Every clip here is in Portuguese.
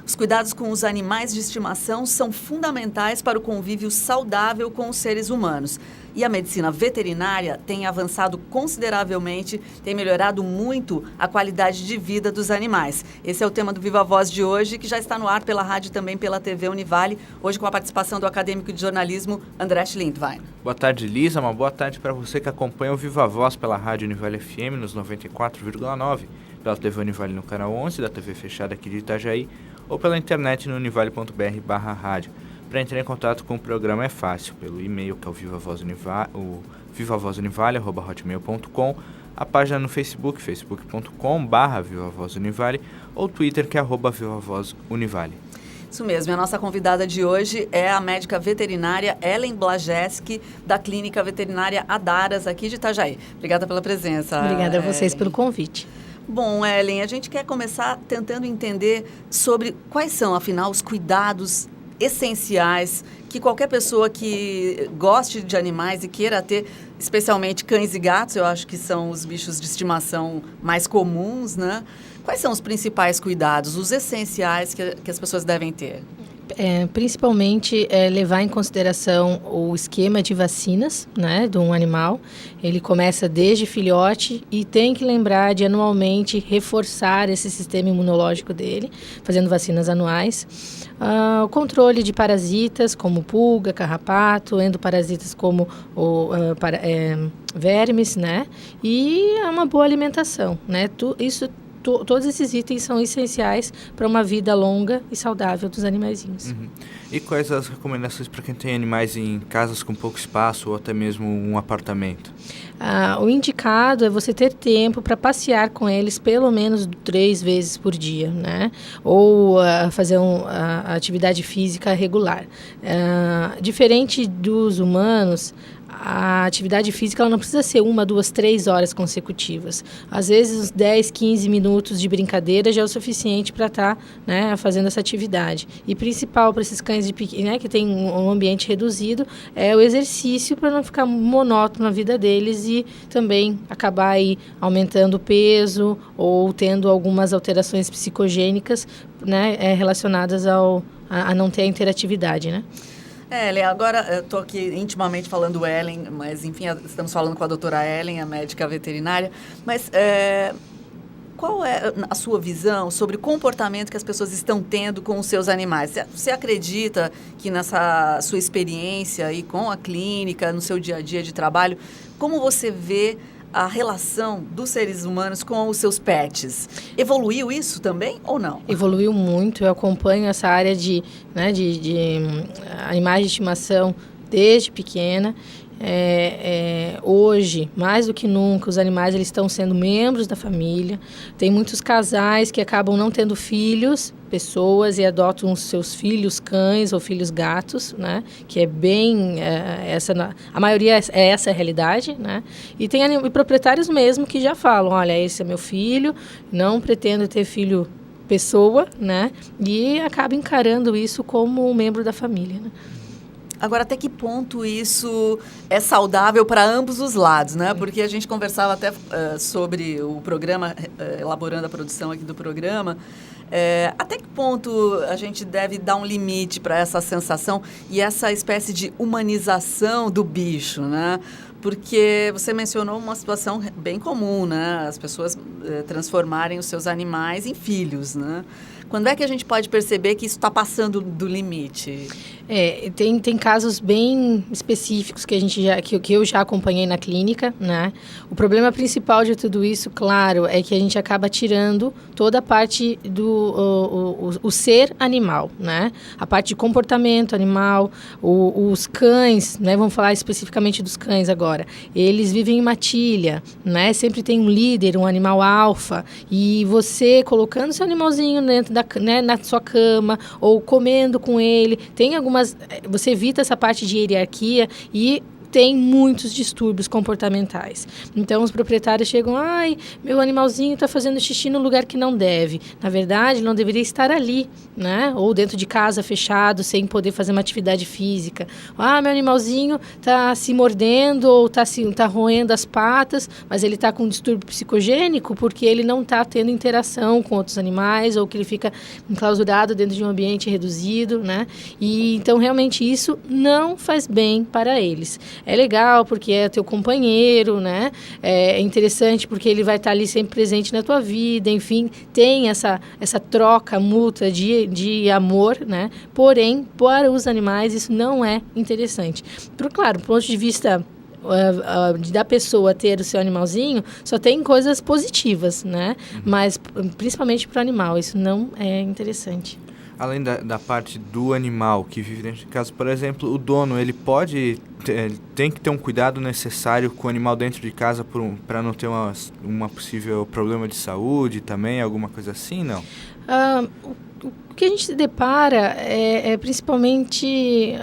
Os cuidados com os animais de estimação são fundamentais para o convívio saudável com os seres humanos. E a medicina veterinária tem avançado consideravelmente, tem melhorado muito a qualidade de vida dos animais. Esse é o tema do Viva Voz de hoje, que já está no ar pela rádio e também pela TV Univale, hoje com a participação do acadêmico de jornalismo André Schlindwein. Boa tarde, Lisa. Uma boa tarde para você que acompanha o Viva Voz pela rádio Univale FM nos 94,9, pela TV Univale no canal 11 da TV fechada aqui de Itajaí, ou pela internet no univale.br/rádio. Para entrar em contato com o programa é fácil, pelo e-mail que é o vivavozunivale@hotmail.com, a página no Facebook, facebook.com/vivavozunivale, ou Twitter, que é @vivavozunivale. Isso mesmo, a nossa convidada de hoje é a médica veterinária Ellen Blajeski, da Clínica Veterinária Adaras, aqui de Itajaí. Obrigada pela presença. Obrigada a vocês pelo convite. Bom, Ellen, a gente quer começar tentando entender sobre quais são, afinal, os cuidados essenciais que qualquer pessoa que goste de animais e queira ter, especialmente cães e gatos, eu acho que são os bichos de estimação mais comuns, né? Quais são os principais cuidados, os essenciais que as pessoas devem ter? Principalmente levar em consideração o esquema de vacinas, né, de um animal. Ele começa desde filhote e tem que lembrar de anualmente reforçar esse sistema imunológico dele, fazendo vacinas anuais. O controle de parasitas como pulga, carrapato, endoparasitas como vermes, né, e uma boa alimentação, né, todos esses itens são essenciais para uma vida longa e saudável dos animaizinhos. Uhum. E quais as recomendações para quem tem animais em casas com pouco espaço ou até mesmo um apartamento? O indicado é você ter tempo para passear com eles pelo menos 3 vezes por dia, né? Ou fazer atividade física regular. Diferente dos humanos, a atividade física ela não precisa ser 1, 2, 3 horas consecutivas. Às vezes, uns 10, 15 minutos de brincadeira já é o suficiente para estar fazendo essa atividade. E principal para esses cães que tem um ambiente reduzido é o exercício para não ficar monótono na vida deles e também acabar aí aumentando o peso ou tendo algumas alterações psicogênicas, né, relacionadas a não ter a interatividade, né? Ellen, agora eu estou aqui intimamente falando Ellen, mas enfim, estamos falando com a doutora Ellen, a médica veterinária, mas qual é a sua visão sobre o comportamento que as pessoas estão tendo com os seus animais? Você acredita que nessa sua experiência aí com a clínica, no seu dia a dia de trabalho, como você vê a relação dos seres humanos com os seus pets? Evoluiu isso também ou não? Evoluiu muito. Eu acompanho essa área de animais de estimação desde pequena. Hoje, mais do que nunca, os animais eles estão sendo membros da família. Tem muitos casais que acabam não tendo filhos, pessoas, e adotam os seus filhos cães ou filhos gatos, né? Que é bem a maioria é essa a realidade, né? E tem proprietários mesmo que já falam, olha, esse é meu filho, não pretendo ter filho pessoa, né? E acaba encarando isso como um membro da família, né? Agora, até que ponto isso é saudável para ambos os lados, né? Porque a gente conversava até sobre o programa, elaborando a produção aqui do programa, até que ponto a gente deve dar um limite para essa sensação e essa espécie de humanização do bicho, né? Porque você mencionou uma situação bem comum, né? As pessoas transformarem os seus animais em filhos, né? Quando é que a gente pode perceber que isso está passando do limite? Tem casos bem específicos que eu já acompanhei na clínica, né? O problema principal de tudo isso, claro, é que a gente acaba tirando toda a parte do ser animal, né? A parte de comportamento animal, os cães, né? Vamos falar especificamente dos cães agora. Eles vivem em matilha, né? Sempre tem um líder, um animal alfa, e você colocando seu animalzinho dentro na sua cama ou comendo com ele, você evita essa parte de hierarquia e tem muitos distúrbios comportamentais. Então, os proprietários chegam, meu animalzinho está fazendo xixi no lugar que não deve. Na verdade, ele não deveria estar ali, né? Ou dentro de casa, fechado, sem poder fazer uma atividade física. Meu animalzinho está se mordendo ou está roendo as patas, mas ele está com um distúrbio psicogênico porque ele não está tendo interação com outros animais ou que ele fica enclausurado dentro de um ambiente reduzido, né? E então, realmente, isso não faz bem para eles. É legal porque é teu companheiro, né? É interessante porque ele vai estar ali sempre presente na tua vida, enfim, tem essa troca mútua de amor, né? Porém, para os animais isso não é interessante. Claro, do ponto de vista da pessoa ter o seu animalzinho, só tem coisas positivas, né? Mas, principalmente para o animal, isso não é interessante. Além da parte do animal que vive dentro de casa, por exemplo, o dono, ele tem que ter um cuidado necessário com o animal dentro de casa para não ter uma possível problema de saúde também, alguma coisa assim, não? O que a gente se depara é principalmente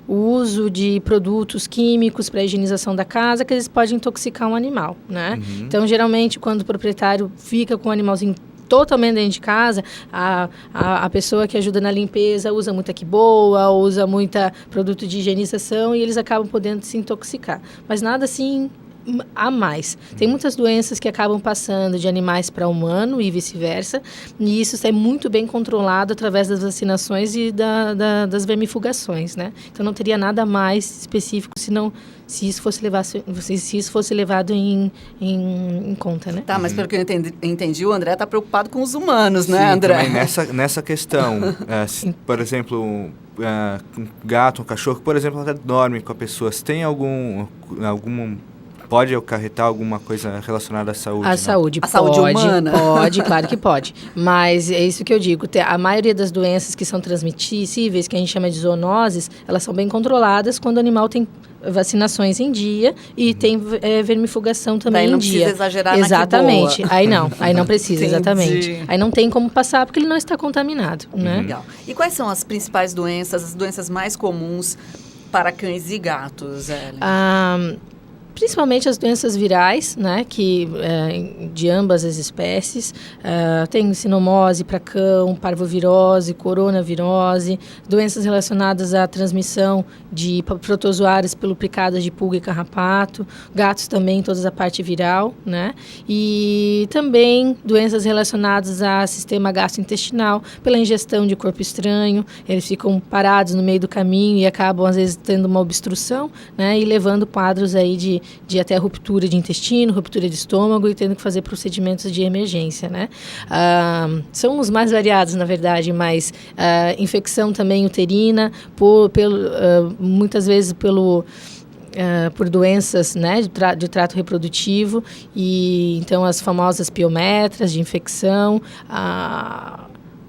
o uso de produtos químicos para a higienização da casa, que eles podem intoxicar um animal, né? Então, geralmente, quando o proprietário fica com o animalzinho totalmente dentro de casa, a pessoa que ajuda na limpeza usa muita quiboa, usa muita produto de higienização e eles acabam podendo se intoxicar. Mas nada assim a mais. Tem muitas doenças que acabam passando de animais para humano e vice-versa, e isso é muito bem controlado através das vacinações e das vermifugações, né? Então não teria nada mais específico se isso fosse levado em conta, né? Tá, mas pelo que eu entendi, o André está preocupado com os humanos, né, André? Também nessa questão, por exemplo, um gato, um cachorro, por exemplo, até dorme com a pessoa, se tem algum pode acarretar alguma coisa relacionada à saúde? A saúde humana? Pode, claro que pode. Mas é isso que eu digo. A maioria das doenças que são transmissíveis, que a gente chama de zoonoses, elas são bem controladas quando o animal tem vacinações em dia e tem vermifugação também em dia. Não precisa exagerar exatamente. Na que Aí não precisa, exatamente. Aí não tem como passar porque ele não está contaminado, né? Legal. E quais são as principais doenças, as doenças mais comuns para cães e gatos, Ellen? Principalmente as doenças virais, né, de ambas as espécies. Tem sinomose para cão, parvovirose, coronavirose, doenças relacionadas à transmissão de protozoários pelo picada de pulga e carrapato, gatos também, toda a parte viral, né, e também doenças relacionadas ao sistema gastrointestinal, pela ingestão de corpo estranho, eles ficam parados no meio do caminho e acabam, às vezes, tendo uma obstrução, né, e levando quadros aí de até ruptura de intestino, ruptura de estômago e tendo que fazer procedimentos de emergência, né? São os mais variados, na verdade, mas infecção também uterina, muitas vezes por doenças, né, de trato reprodutivo, e então as famosas piometras de infecção. A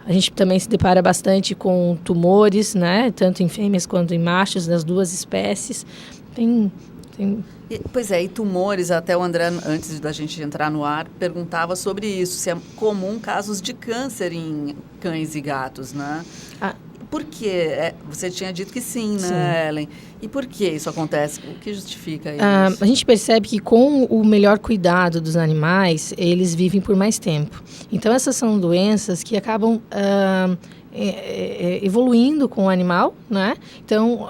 gente também se depara bastante com tumores, né, tanto em fêmeas quanto em machos, das duas espécies. Pois é, e tumores, até o André, antes da gente entrar no ar, perguntava sobre isso, se é comum casos de câncer em cães e gatos, né? Por quê? Você tinha dito que sim, né, sim. Ellen? E por que isso acontece? O que justifica isso? A gente percebe que com o melhor cuidado dos animais, eles vivem por mais tempo. Então, essas são doenças que acabam evoluindo com o animal, né? Então,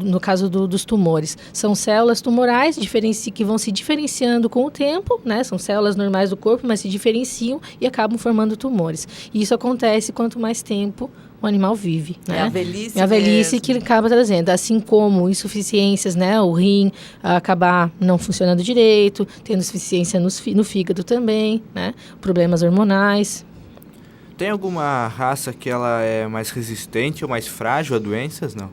no caso dos tumores, são células tumorais que vão se diferenciando com o tempo, né? São células normais do corpo, mas se diferenciam e acabam formando tumores. E isso acontece quanto mais tempo o animal vive, né? É a velhice. É a velhice que acaba trazendo, assim como insuficiências, né? O rim acabar não funcionando direito, tendo insuficiência no fígado também, né? Problemas hormonais. Tem alguma raça que ela é mais resistente ou mais frágil a doenças, não?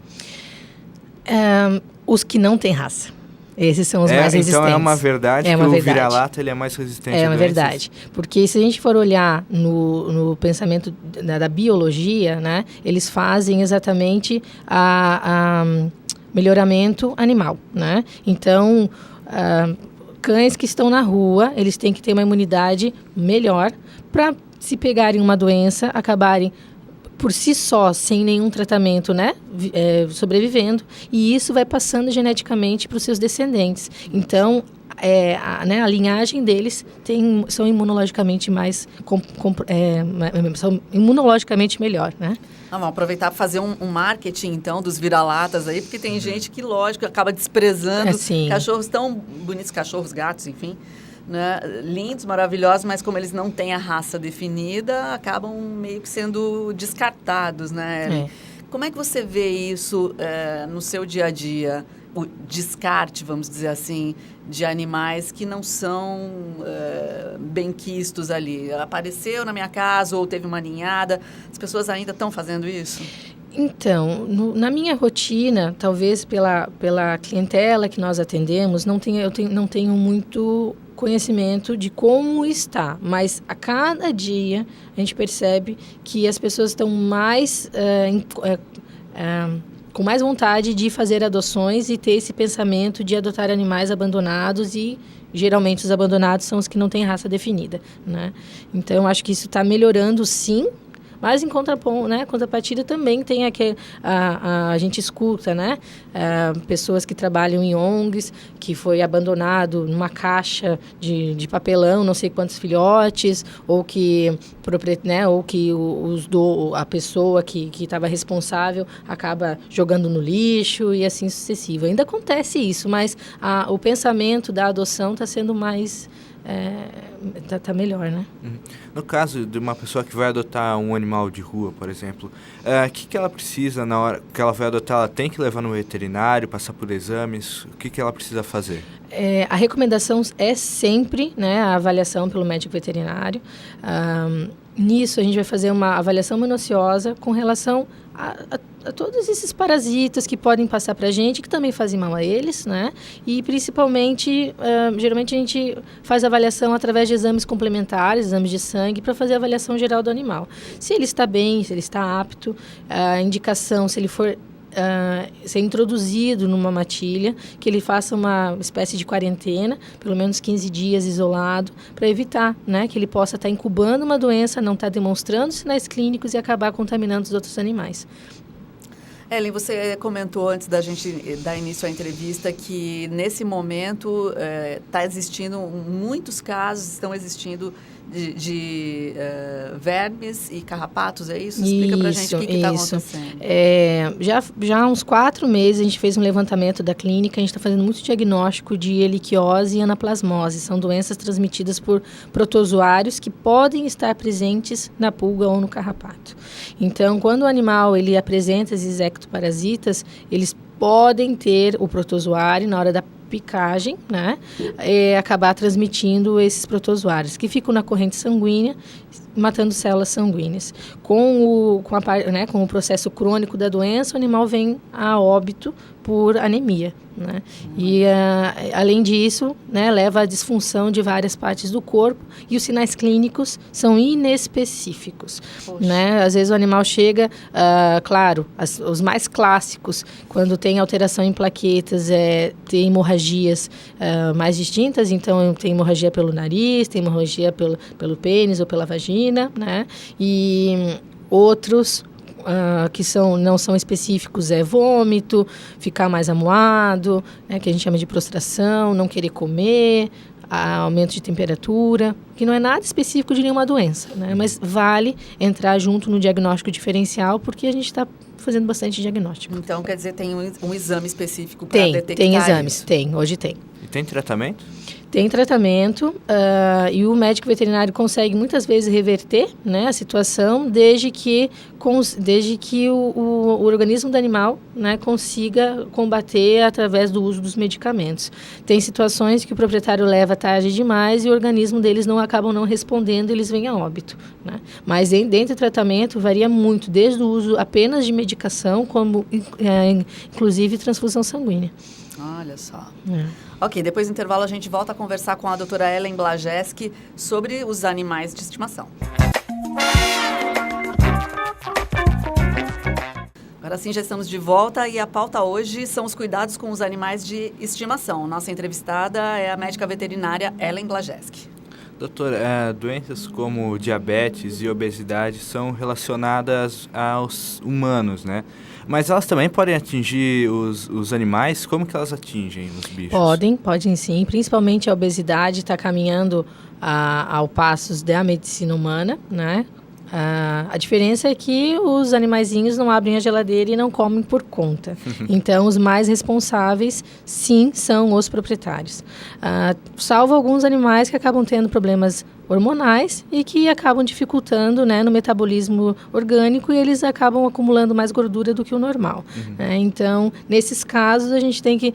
Os que não têm raça. Esses são os mais resistentes. Então é uma verdade que o vira-lata ele é mais resistente a doenças? É uma verdade. Porque se a gente for olhar no pensamento da biologia, né, eles fazem exatamente a melhoramento animal, né? Então, cães que estão na rua, eles têm que ter uma imunidade melhor para, se pegarem uma doença, acabarem por si só, sem nenhum tratamento, né, sobrevivendo, e isso vai passando geneticamente para os seus descendentes. Então, a linhagem deles são imunologicamente são imunologicamente melhor, né? Vamos aproveitar para fazer um marketing, então, dos vira-latas aí, porque tem gente que, lógico, acaba desprezando cachorros tão bonitos, cachorros, gatos, enfim, né? Lindos, maravilhosos, mas como eles não têm a raça definida, acabam meio que sendo descartados, né? Como é que você vê isso no seu dia a dia? O descarte, vamos dizer assim, de animais que não são benquistos ali. Apareceu na minha casa ou teve uma ninhada. As pessoas ainda estão fazendo isso? Então, na minha rotina, talvez pela clientela que nós atendemos, não tenho muito conhecimento de como está, mas a cada dia a gente percebe que as pessoas estão mais com mais vontade de fazer adoções e ter esse pensamento de adotar animais abandonados, e geralmente os abandonados são os que não têm raça definida, né? Então, eu acho que isso está melhorando, sim. Mas, em contrapartida, também tem a gente escuta, né? Pessoas que trabalham em ONGs, que foi abandonado numa caixa de papelão, não sei quantos filhotes, ou que a pessoa que estava responsável acaba jogando no lixo e assim sucessivo. Ainda acontece isso, mas o pensamento da adoção está sendo mais... tá melhor, né? No caso de uma pessoa que vai adotar um animal de rua, por exemplo, o que ela precisa na hora que ela vai adotar? Ela tem que levar no veterinário, passar por exames? O que ela precisa fazer? A recomendação é sempre, né, a avaliação pelo médico veterinário. Nisso, a gente vai fazer uma avaliação minuciosa com relação a todos esses parasitas que podem passar para a gente, que também fazem mal a eles, né? E, principalmente, geralmente a gente faz a avaliação através de exames complementares, exames de sangue, para fazer a avaliação geral do animal. Se ele está bem, se ele está apto, a indicação, se ele for... ser introduzido numa matilha, que ele faça uma espécie de quarentena, pelo menos 15 dias isolado, para evitar, né, que ele possa estar incubando uma doença, não estar demonstrando sinais clínicos e acabar contaminando os outros animais. Ellen, você comentou antes da gente dar início à entrevista que nesse momento muitos casos estão existindo de vermes e carrapatos, é isso? Explica pra gente o que está acontecendo. Já há uns 4 meses a gente fez um levantamento da clínica, a gente está fazendo muito diagnóstico de heliquiose e anaplasmose. São doenças transmitidas por protozoários que podem estar presentes na pulga ou no carrapato. Então, quando o animal ele apresenta esses ectoparasitas, eles podem ter o protozoário na hora da picagem, né, acabar transmitindo esses protozoários, que ficam na corrente sanguínea, matando células sanguíneas. Com o processo crônico da doença, o animal vem a óbito por anemia, né? E, além disso, né, leva à disfunção de várias partes do corpo, e os sinais clínicos são inespecíficos, né? Às vezes o animal chega, claro, os mais clássicos, quando tem alteração em plaquetas, tem hemorragias mais distintas, então tem hemorragia pelo nariz, tem hemorragia pelo pênis ou pela vagina, né? E outros que não são específicos vômito, ficar mais amuado, né, que a gente chama de prostração, não querer comer, aumento de temperatura, que não é nada específico de nenhuma doença, né, mas vale entrar junto no diagnóstico diferencial, porque a gente está fazendo bastante diagnóstico. Então, quer dizer, tem um exame específico para detectar Tem exames, isso? Hoje tem. E tem tratamento? Tem tratamento, e o médico veterinário consegue muitas vezes reverter, né, a situação, desde que o organismo do animal, né, consiga combater através do uso dos medicamentos. Tem situações que o proprietário leva tarde demais e o organismo deles acabam não respondendo, e eles vêm a óbito, né? Mas dentro do tratamento varia muito, desde o uso apenas de medicação, como inclusive transfusão sanguínea. Olha só. Ok, depois do intervalo a gente volta a conversar com a doutora Ellen Blajeski sobre os animais de estimação. Agora sim, já estamos de volta, e a pauta hoje são os cuidados com os animais de estimação. Nossa entrevistada é a médica veterinária Ellen Blajeski. Doutor, doenças como diabetes e obesidade são relacionadas aos humanos, né? Mas elas também podem atingir os animais? Como que elas atingem os bichos? Podem sim. Principalmente a obesidade está caminhando ao passos da medicina humana, né? A diferença é que os animaizinhos não abrem a geladeira e não comem por conta. Então, os mais responsáveis, sim, são os proprietários. Salvo alguns animais que acabam tendo problemas hormonais e que acabam dificultando, né, no metabolismo orgânico, e eles acabam acumulando mais gordura do que o normal. Então, nesses casos, a gente tem que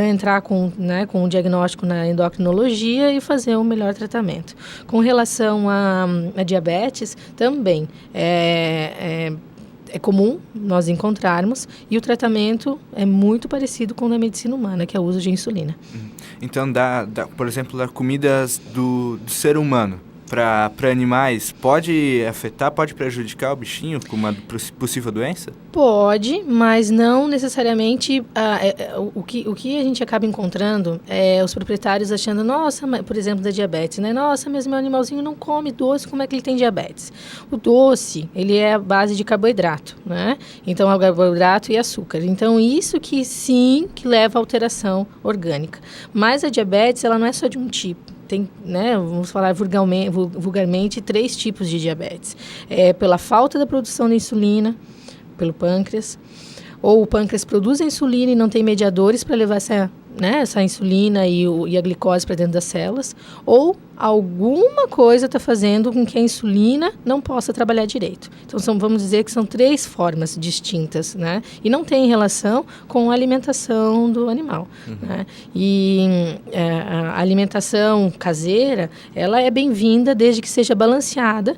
entrar com um diagnóstico na endocrinologia e fazer um melhor tratamento. Com relação à diabetes, também é comum nós encontrarmos, e o tratamento é muito parecido com o da medicina humana, que é o uso de insulina. Então, por exemplo, dar comidas do ser humano para animais pode afetar, pode prejudicar o bichinho com uma possível doença? Pode, mas não necessariamente. O que a gente acaba encontrando é os proprietários achando, nossa, por exemplo, da diabetes, né? Nossa, mas meu animalzinho não come doce, como é que ele tem diabetes? O doce, ele é a base de carboidrato, né? Então, é o carboidrato e açúcar. Então, isso que sim, que leva à alteração orgânica. Mas a diabetes, ela não é só de um tipo. Tem, né, vamos falar vulgarmente, 3 tipos de diabetes. Pela falta da produção da insulina, pelo pâncreas, ou o pâncreas produz a insulina e não tem mediadores para levar essa insulina e a glicose para dentro das células, ou alguma coisa está fazendo com que a insulina não possa trabalhar direito. Então, vamos dizer que são 3 formas distintas, né? E não tem relação com a alimentação do animal. Né? E a alimentação caseira, ela é bem-vinda desde que seja balanceada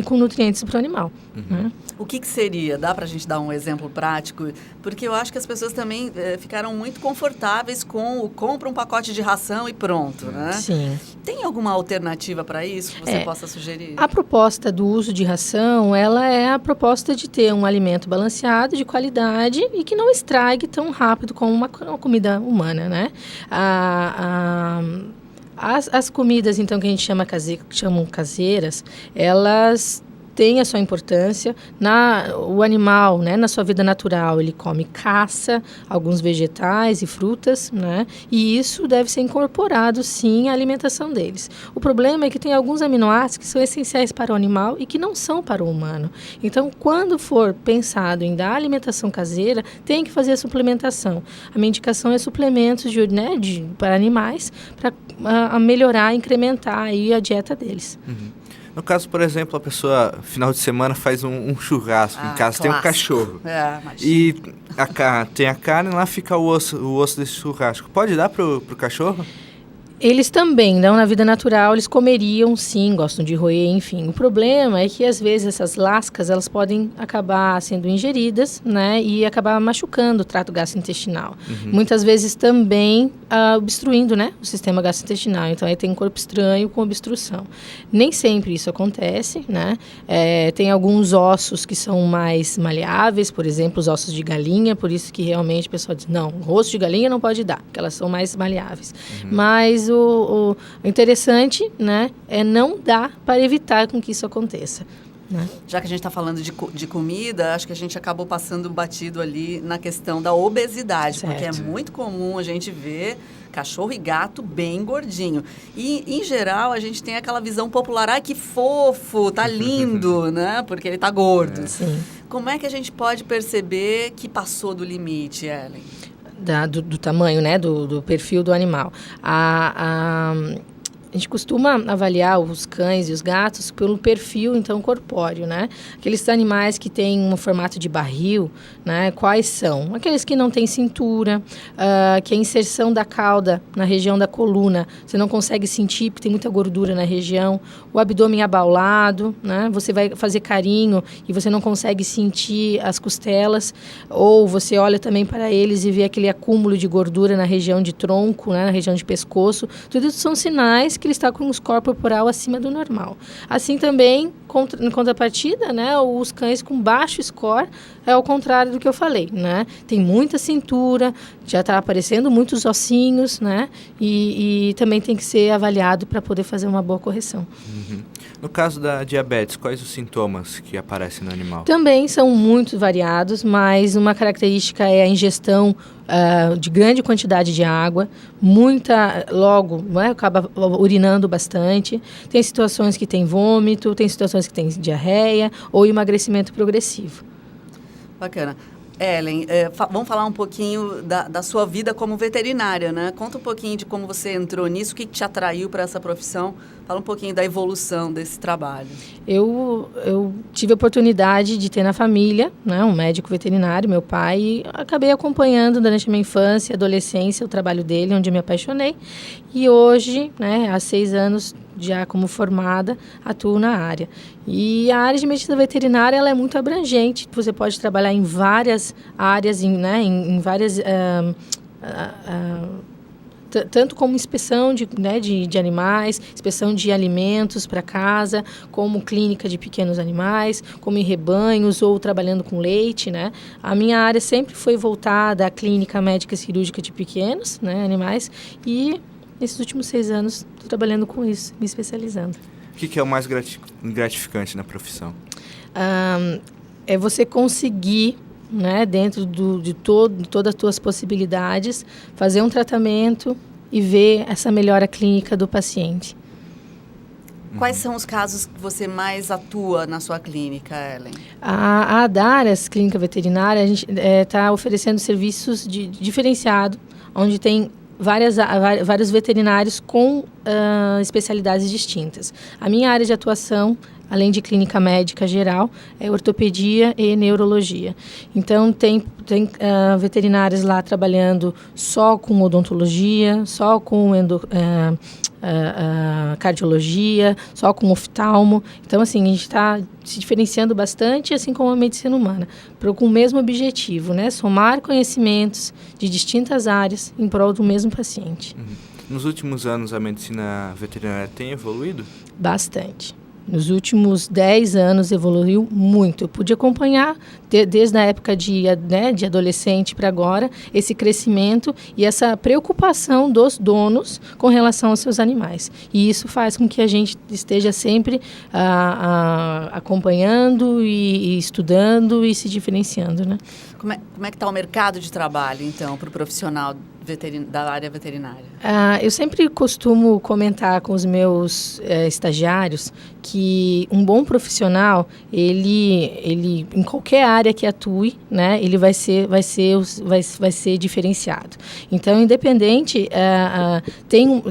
com nutrientes para o animal. Né? O que seria? Dá para a gente dar um exemplo prático? Porque eu acho que as pessoas também ficaram muito confortáveis com compra um pacote de ração e pronto, né? Sim. Tem alguma alternativa para isso que você possa sugerir? A proposta do uso de ração, ela é a proposta de ter um alimento balanceado, de qualidade e que não estrague tão rápido como uma comida humana, né? As comidas, então, que a gente chamam caseiras, elas têm a sua importância. O animal, né, na sua vida natural, ele come caça, alguns vegetais e frutas, né, e isso deve ser incorporado, sim, à alimentação deles. O problema é que tem alguns aminoácidos que são essenciais para o animal e que não são para o humano. Então, quando for pensado em dar alimentação caseira, tem que fazer a suplementação. A minha indicação é suplementos para animais, para melhorar, incrementar aí a dieta deles. No caso, por exemplo, a pessoa, final de semana, faz um churrasco em casa, tem um cachorro. E tem a carne, lá fica o osso desse churrasco. Pode dar pro cachorro? Eles também, não, na vida natural, eles comeriam, sim, gostam de roer, enfim. O problema é que, às vezes, essas lascas, elas podem acabar sendo ingeridas, né, e acabar machucando o trato gastrointestinal. Muitas vezes também obstruindo, né, o sistema gastrointestinal. Então, aí tem um corpo estranho com obstrução. Nem sempre isso acontece, né. Tem alguns ossos que são mais maleáveis, por exemplo, os ossos de galinha, por isso que realmente o pessoal diz, não, o osso de galinha não pode dar, porque elas são mais maleáveis. Mas o interessante, né, é não dar para evitar com que isso aconteça. Né? Já que a gente está falando de comida, acho que a gente acabou passando batido ali na questão da obesidade, certo. Porque é muito comum a gente ver cachorro e gato bem gordinho. E, em geral, a gente tem aquela visão popular, ai, que fofo, tá lindo, né? Porque ele tá gordo. Sim. Como é que a gente pode perceber que passou do limite, Ellen? Do tamanho, né, do perfil do animal. A gente costuma avaliar os cães e os gatos pelo perfil, então, corpóreo, né? Aqueles animais que têm um formato de barril, né? Quais são? Aqueles que não têm cintura, que a inserção da cauda na região da coluna, você não consegue sentir porque tem muita gordura na região. O abdômen abaulado, né? Você vai fazer carinho e você não consegue sentir as costelas. Ou você olha também para eles e vê aquele acúmulo de gordura na região de tronco, né? Na região de pescoço. Tudo isso são sinais porque ele está com um score corporal acima do normal. Assim também, em contrapartida, né, os cães com baixo score é ao contrário do que eu falei, né? Tem muita cintura, já está aparecendo muitos ossinhos, né? E também tem que ser avaliado para poder fazer uma boa correção. Uhum. No caso da diabetes, quais os sintomas que aparecem no animal? Também são muito variados, mas uma característica é a ingestão de grande quantidade de água, logo, né, acaba urinando bastante. Tem situações que tem vômito, tem situações que tem diarreia ou emagrecimento progressivo. Bacana. Ellen, vamos falar um pouquinho da sua vida como veterinária, né? Conta um pouquinho de como você entrou nisso, o que te atraiu para essa profissão. Fala um pouquinho da evolução desse trabalho. Eu tive a oportunidade de ter na família, né, um médico veterinário, meu pai, e acabei acompanhando durante a minha infância e adolescência o trabalho dele, onde eu me apaixonei. E hoje, né, há 6 anos, já como formada, atuo na área. E a área de medicina veterinária ela é muito abrangente. Você pode trabalhar em várias áreas, em várias... tanto como inspeção de animais, inspeção de alimentos para casa, como clínica de pequenos animais, como em rebanhos ou trabalhando com leite, né? A minha área sempre foi voltada à clínica médica cirúrgica de pequenos, né, animais, e nesses últimos 6 anos estou trabalhando com isso, me especializando. O que é o mais gratificante na profissão? É você conseguir, né, dentro de todas as tuas possibilidades, fazer um tratamento e ver essa melhora clínica do paciente. Quais são os casos que você mais atua na sua clínica, Ellen? A Adaras Clínica Veterinária, a gente está oferecendo serviços diferenciados, onde tem vários veterinários com especialidades distintas. A minha área de atuação, além de clínica médica geral, é ortopedia e neurologia. Então, tem veterinários lá trabalhando só com odontologia, só com cardiologia, só com oftalmo. Então, assim, a gente está se diferenciando bastante, assim como a medicina humana, com o mesmo objetivo, né? Somar conhecimentos de distintas áreas em prol do mesmo paciente. Uhum. Nos últimos anos, a medicina veterinária tem evoluído? Bastante. Nos últimos 10 anos evoluiu muito. Eu pude acompanhar, desde a época de adolescente para agora, esse crescimento e essa preocupação dos donos com relação aos seus animais. E isso faz com que a gente esteja sempre acompanhando e estudando e se diferenciando, né? Como é que está o mercado de trabalho, então, para o profissional da área veterinária? Eu sempre costumo comentar com os meus estagiários que um bom profissional, ele em qualquer área que atue, né, ele vai ser diferenciado. Então, independente,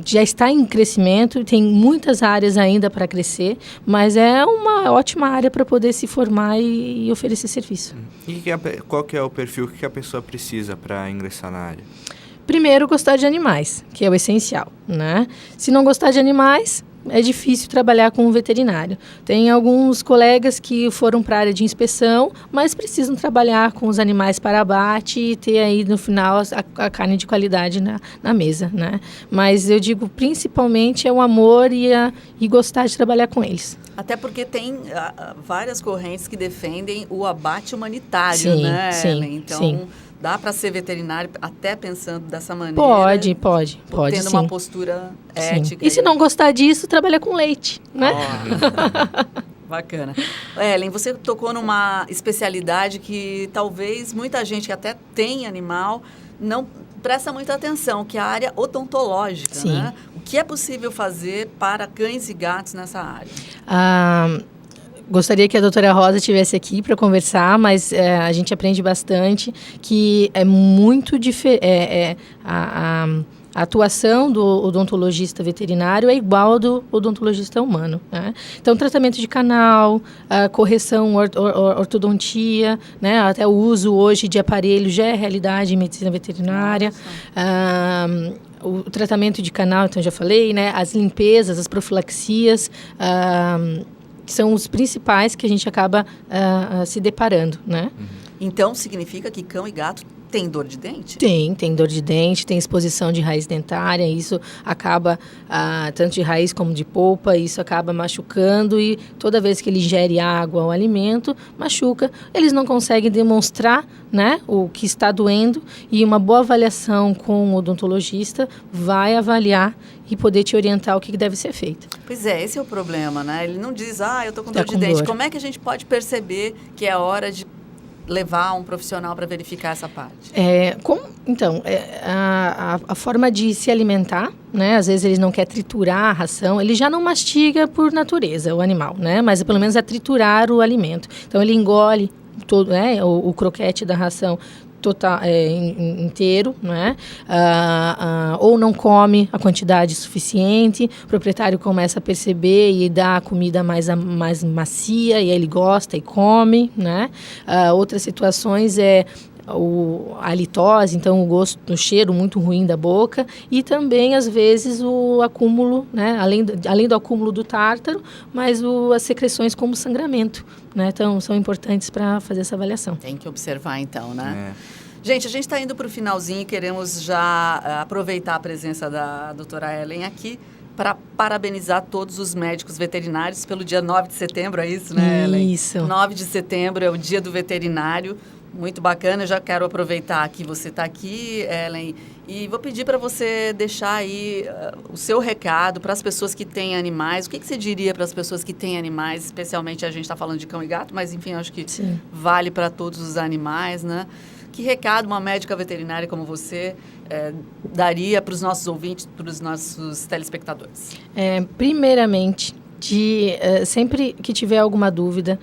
já está em crescimento, tem muitas áreas ainda para crescer, mas é uma ótima área para poder se formar e oferecer serviço. E qual que é o perfil que a pessoa precisa para ingressar na área? Primeiro, gostar de animais, que é o essencial, né? Se não gostar de animais, é difícil trabalhar com um veterinário. Tem alguns colegas que foram para a área de inspeção, mas precisam trabalhar com os animais para abate e ter aí, no final, a carne de qualidade na mesa, né? Mas eu digo, principalmente, é o amor e gostar de trabalhar com eles. Até porque tem várias correntes que defendem o abate humanitário, sim, né, sim, Ellen? Então, sim. Dá para ser veterinário até pensando dessa maneira? Pode, tendo sim. uma postura ética. E se não gostar disso, trabalha com leite, né? Bacana. Ellen, você tocou numa especialidade que talvez muita gente que até tem animal não presta muita atenção, que é a área odontológica, sim. né? O que é possível fazer para cães e gatos nessa área? Gostaria que a doutora Rosa estivesse aqui para conversar, mas a gente aprende bastante que é muito diferente. A atuação do odontologista veterinário é igual ao do odontologista humano, né? Então, tratamento de canal, correção, ortodontia, né? Até o uso hoje de aparelhos já é realidade em medicina veterinária. O tratamento de canal, então já falei, né? As limpezas, as profilaxias, que são os principais que a gente acaba se deparando, né? Então, significa que cão e gato tem dor de dente? Tem dor de dente, tem exposição de raiz dentária, isso acaba, tanto de raiz como de polpa, isso acaba machucando e toda vez que ele ingere água ou alimento, machuca. Eles não conseguem demonstrar, né, o que está doendo e uma boa avaliação com o odontologista vai avaliar e poder te orientar o que deve ser feito. Pois é, esse é o problema, né? Ele não diz, eu tô com Tá dor de com dente. dor. Como é que a gente pode perceber que é hora de levar um profissional para verificar essa parte? A forma de se alimentar, né? Às vezes ele não quer triturar a ração, ele já não mastiga por natureza o animal, né? Mas pelo menos é triturar o alimento. Então ele engole todo, né? O croquete da ração total, inteiro, né? Ou não come a quantidade suficiente, o proprietário começa a perceber e dá a comida mais macia e aí ele gosta e come, né? Outras situações a halitose, então o cheiro muito ruim da boca e também às vezes o acúmulo, né? Além do acúmulo do tártaro, mas as secreções como sangramento, né? Então são importantes para fazer essa avaliação. Tem que observar então, né? Gente, a gente está indo para o finalzinho e queremos já aproveitar a presença da doutora Ellen aqui para parabenizar todos os médicos veterinários pelo dia 9 de setembro, é isso, né, Ellen? Isso. 9 de setembro é o dia do veterinário. Muito bacana, eu já quero aproveitar que você está aqui, Ellen, e vou pedir para você deixar aí o seu recado para as pessoas que têm animais. O que você diria para as pessoas que têm animais, especialmente a gente está falando de cão e gato, mas enfim, acho que Sim. vale para todos os animais, né? Que recado uma médica veterinária como você daria para os nossos ouvintes, para os nossos telespectadores? Primeiramente, sempre que tiver alguma dúvida,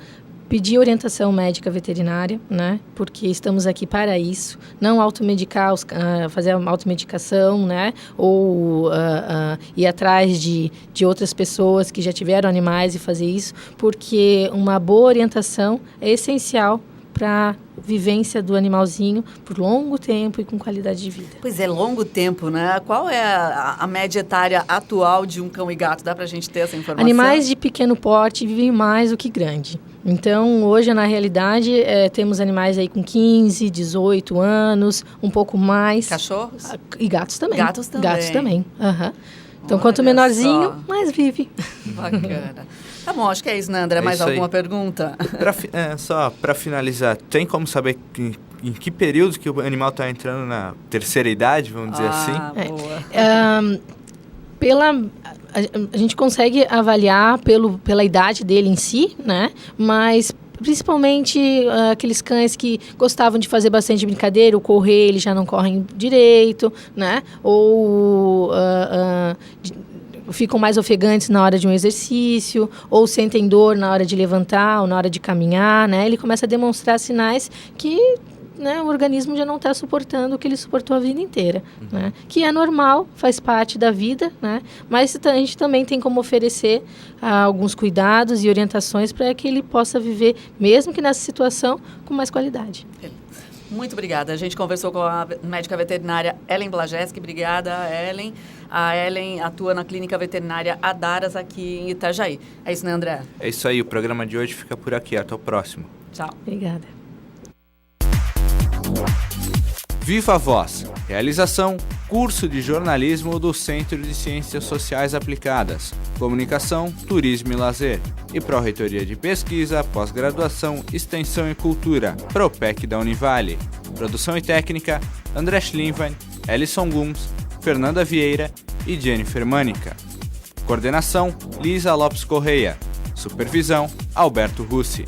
pedir orientação médica veterinária, né? Porque estamos aqui para isso. Não automedicar, fazer uma automedicação, né? Ou ir atrás de outras pessoas que já tiveram animais e fazer isso, porque uma boa orientação é essencial para a vivência do animalzinho por longo tempo e com qualidade de vida. Pois é, longo tempo, né? Qual é a média etária atual de um cão e gato? Dá para a gente ter essa informação? Animais de pequeno porte vivem mais do que grande. Então, hoje, na realidade, temos animais aí com 15, 18 anos, um pouco mais. Cachorros? E gatos também. Gatos também. Uhum. Então, Olha quanto menorzinho, só. mais vive. Bacana. Tá bom, acho que é isso, né, André? É Mais isso aí. alguma pergunta? Só para finalizar, tem como saber em que período que o animal está entrando na terceira idade, vamos dizer assim? Boa. A gente consegue avaliar pela idade dele em si, né? Mas principalmente aqueles cães que gostavam de fazer bastante brincadeira, o correr, eles já não correm direito, né? Ou ficam mais ofegantes na hora de um exercício, ou sentem dor na hora de levantar, ou na hora de caminhar, né? Ele começa a demonstrar sinais que, né, o organismo já não está suportando o que ele suportou a vida inteira, né? Que é normal, faz parte da vida, né? Mas a gente também tem como oferecer alguns cuidados e orientações para que ele possa viver, mesmo que nessa situação, com mais qualidade. Muito obrigada. A gente conversou com a médica veterinária Ellen Blajeski. Obrigada, Ellen. A Ellen atua na clínica veterinária Adaras aqui em Itajaí. É isso, né, André? É isso aí, o programa de hoje fica por aqui. Até o próximo. Tchau. Obrigada. Viva a Voz. Realização: curso de jornalismo do Centro de Ciências Sociais Aplicadas, Comunicação, Turismo e Lazer e Pró-Reitoria de Pesquisa, Pós-Graduação, Extensão e Cultura, Propec da Univale. Produção e técnica: André Schlinwein, Ellison Gomes, Fernanda Vieira e Jennifer Mânica. Coordenação: Lisa Lopes Correia. Supervisão: Alberto Russi.